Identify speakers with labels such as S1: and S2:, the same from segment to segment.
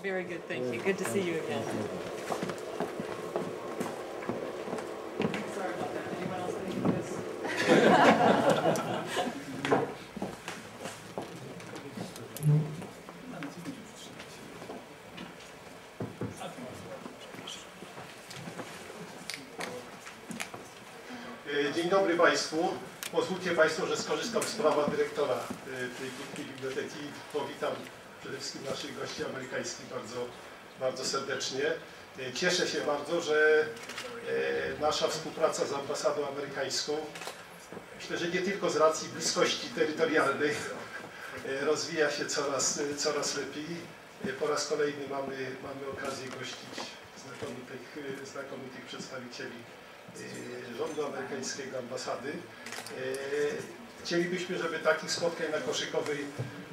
S1: Very good, thank you. Good to see you again. Sorry about that. Anyone else think of this?
S2: Dzień dobry Państwu. Pozwólcie Państwo, że skorzystam z prawa dyrektora tej krótkiej biblioteki. Powitam przede wszystkim naszych gości amerykańskich bardzo serdecznie. Cieszę się bardzo, że nasza współpraca z ambasadą amerykańską, myślę, że nie tylko z racji bliskości terytorialnej, rozwija się coraz lepiej. Po raz kolejny mamy okazję gościć znakomitych przedstawicieli rządu amerykańskiego, ambasady. Chcielibyśmy, żeby takich spotkań na Koszykowej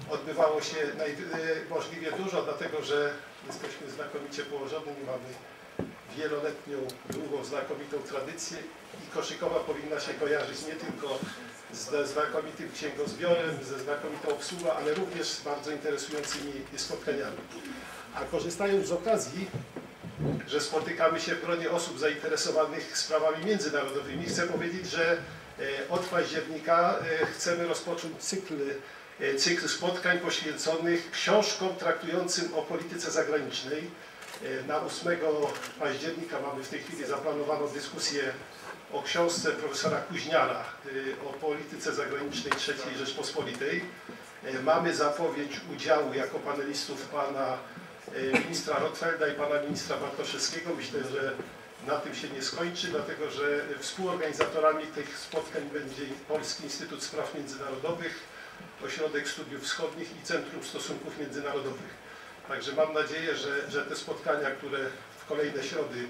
S2: odbywało się możliwie dużo, dlatego że jesteśmy znakomicie położeni, mamy wieloletnią, długą, znakomitą tradycję i Koszykowa powinna się kojarzyć nie tylko ze znakomitym księgozbiorem, ze znakomitą obsługą, ale również z bardzo interesującymi spotkaniami. A korzystając z okazji, że spotykamy się w gronie osób zainteresowanych sprawami międzynarodowymi, chcę powiedzieć, że od października chcemy rozpocząć cykl spotkań poświęconych książkom traktującym o polityce zagranicznej. Na 8 października mamy w tej chwili zaplanowaną dyskusję o książce profesora Kuźniara o polityce zagranicznej III Rzeczpospolitej. Mamy zapowiedź udziału jako panelistów pana ministra Rotfelda i pana ministra Bartoszewskiego. Myślę, że na tym się nie skończy, dlatego że współorganizatorami tych spotkań będzie Polski Instytut Spraw Międzynarodowych, Ośrodek Studiów Wschodnich i Centrum Stosunków Międzynarodowych. Także mam nadzieję, że te spotkania, które w kolejne środy,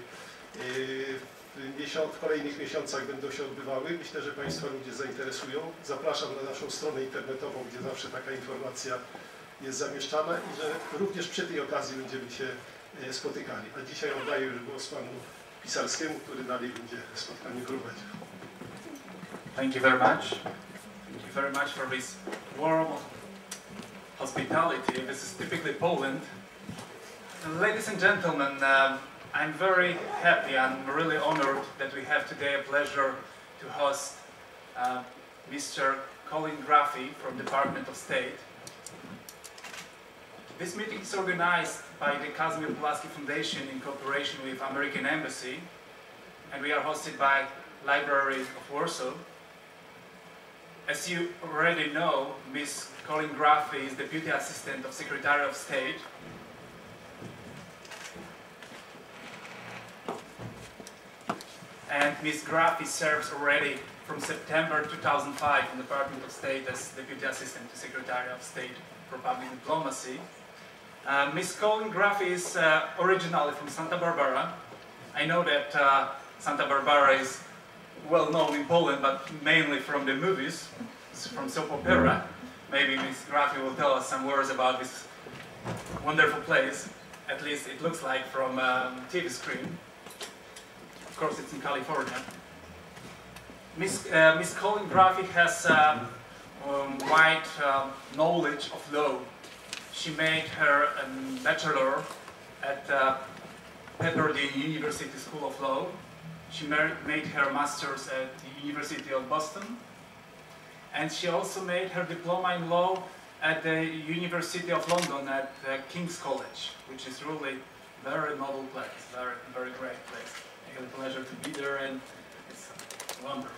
S2: w kolejnych miesiącach będą się odbywały, myślę, że Państwa ludzie zainteresują. Zapraszam na naszą stronę internetową, gdzie zawsze taka informacja jest zamieszczana i że również przy tej okazji będziemy się spotykali. A dzisiaj oddaję już głos panu Pisarskiemu, który dalej będzie spotkanie prowadził.
S3: Thank you very much. Thank you very much for this warm hospitality. This is typically Poland. Ladies and gentlemen, I'm very happy and really honored that we have today a pleasure to host Mr. Colleen Graffy from Department of State. This meeting is organized by the Kazimierz Pulaski Foundation in cooperation with American Embassy, and we are hosted by Library of Warsaw. As you already know, Ms. Colleen Graffy is Deputy Assistant of Secretary of State. And Ms. Graffy serves already from September 2005 in the Department of State as Deputy Assistant to Secretary of State for Public Diplomacy. Ms. Colleen Graffy is originally from Santa Barbara. I know that Santa Barbara is well known in Poland, but mainly from the movies, from soap opera. Maybe Ms. Graffy will tell us some words about this wonderful place. At least it looks like from TV screen. Of course, it's in California. Ms. Colleen Graffy has wide knowledge of law. She made her bachelor at Pepperdine University School of Law. She made her master's at the University of Boston. And she also made her diploma in law at the University of London at King's College, which is really a very novel place, very great place. I had the pleasure to be there and it's wonderful.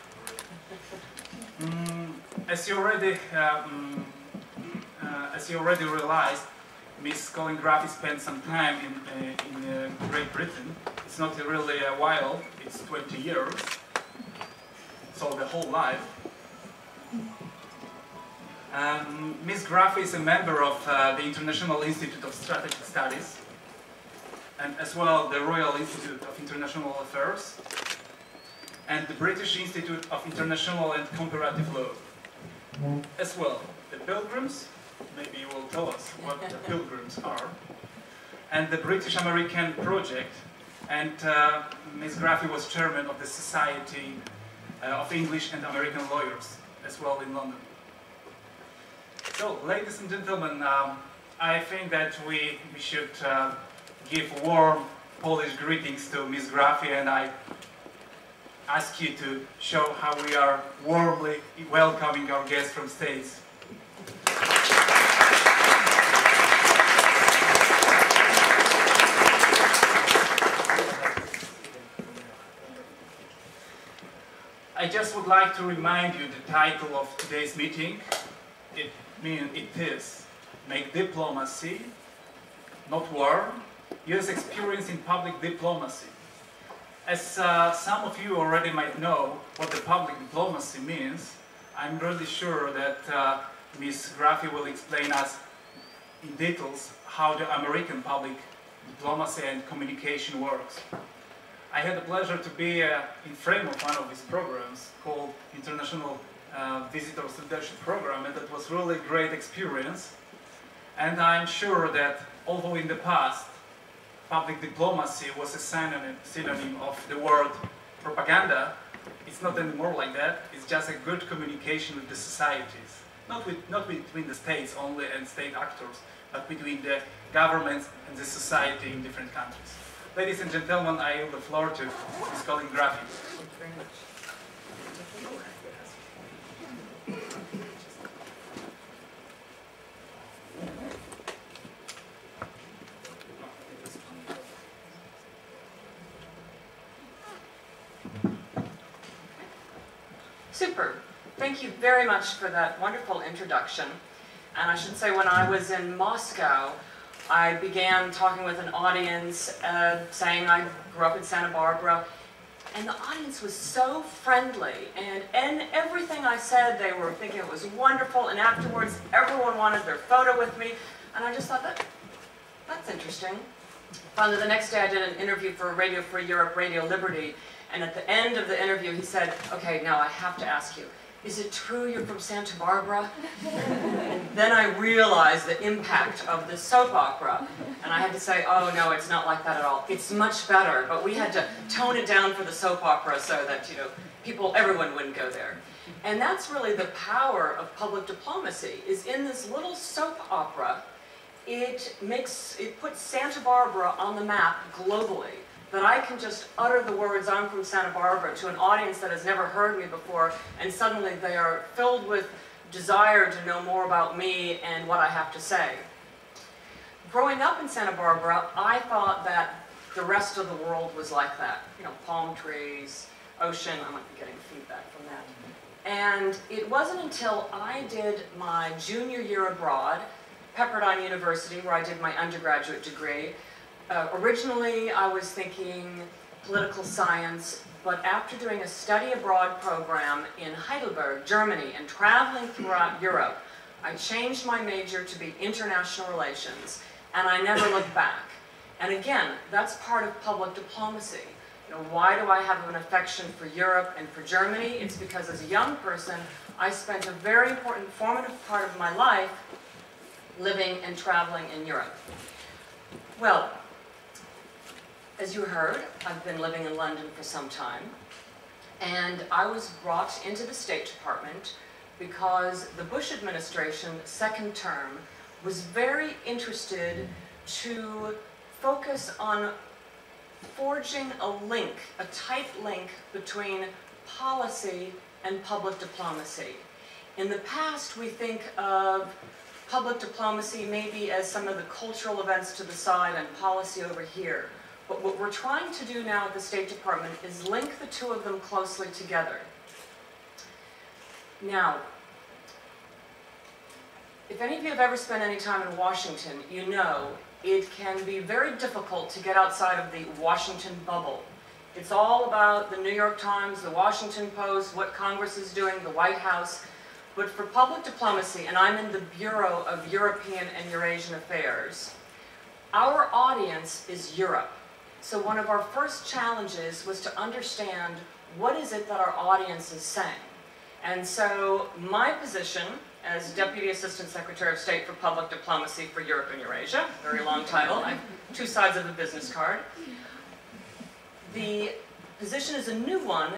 S3: As you already realized, Ms. Colleen Graffy spent some time in Great Britain. It's not really a while, it's 20 years, so the whole life. Ms. Graffy is a member of the International Institute of Strategic Studies, and as well the Royal Institute of International Affairs, and the British Institute of International and Comparative Law. As well, the Pilgrims, maybe you will tell us what the Pilgrims are, and the British-American Project, and Ms. Graffy was chairman of the Society of English and American Lawyers, as well in London. So, ladies and gentlemen, I think that we should give warm Polish greetings to Ms. Graffy, and I ask you to show how we are warmly welcoming our guests from States. I just would like to remind you the title of today's meeting. It is Make Diplomacy, Not War, US Experience in Public Diplomacy. As some of you already might know what the public diplomacy means, I'm really sure that Ms. Graffy will explain us in details how the American public diplomacy and communication works. I had the pleasure to be in frame of one of these programs called International Visitors Leadership Program, and that was really a great experience. And I'm sure that although in the past public diplomacy was a synonym of the word propaganda, it's not anymore like that. It's just a good communication with the societies, not between the states only and state actors, but between the governments and the society in different countries. Ladies and gentlemen, I yield the floor to Ms. Colleen Graffy.
S1: Thank you very much. Super. Thank you very much for that wonderful introduction. And I should say, when I was in Moscow, I began talking with an audience saying I grew up in Santa Barbara, and the audience was so friendly, and everything I said they were thinking it was wonderful, and afterwards everyone wanted their photo with me, and I just thought that's interesting. Finally, the next day I did an interview for Radio Free Europe, Radio Liberty, and at the end of the interview he said, okay, now I have to ask you, is it true you're from Santa Barbara? And then I realized the impact of this soap opera. And I had to say, oh no, it's not like that at all. It's much better, but we had to tone it down for the soap opera so that, everyone wouldn't go there. And that's really the power of public diplomacy, is in this little soap opera, it puts Santa Barbara on the map globally. That I can just utter the words, I'm from Santa Barbara, to an audience that has never heard me before, and suddenly they are filled with desire to know more about me and what I have to say. Growing up in Santa Barbara, I thought that the rest of the world was like that. Palm trees, ocean, I might be getting feedback from that. And it wasn't until I did my junior year abroad, Pepperdine University, where I did my undergraduate degree. Originally, I was thinking political science, but after doing a study abroad program in Heidelberg, Germany, and traveling throughout Europe, I changed my major to be international relations, and I never looked back. And again, that's part of public diplomacy. Why do I have an affection for Europe and for Germany? It's because as a young person, I spent a very important formative part of my life living and traveling in Europe. Well, as you heard, I've been living in London for some time, and I was brought into the State Department because the Bush administration's second term was very interested to focus on forging a link, a tight link between policy and public diplomacy. In the past, we think of public diplomacy maybe as some of the cultural events to the side and policy over here. But what we're trying to do now at the State Department is link the two of them closely together. Now, if any of you have ever spent any time in Washington, you know it can be very difficult to get outside of the Washington bubble. It's all about the New York Times, the Washington Post, what Congress is doing, the White House. But for public diplomacy, and I'm in the Bureau of European and Eurasian Affairs, our audience is Europe. So one of our first challenges was to understand what is it that our audience is saying. And so my position as Deputy Assistant Secretary of State for Public Diplomacy for Europe and Eurasia, very long title, I have two sides of the business card. The position is a new one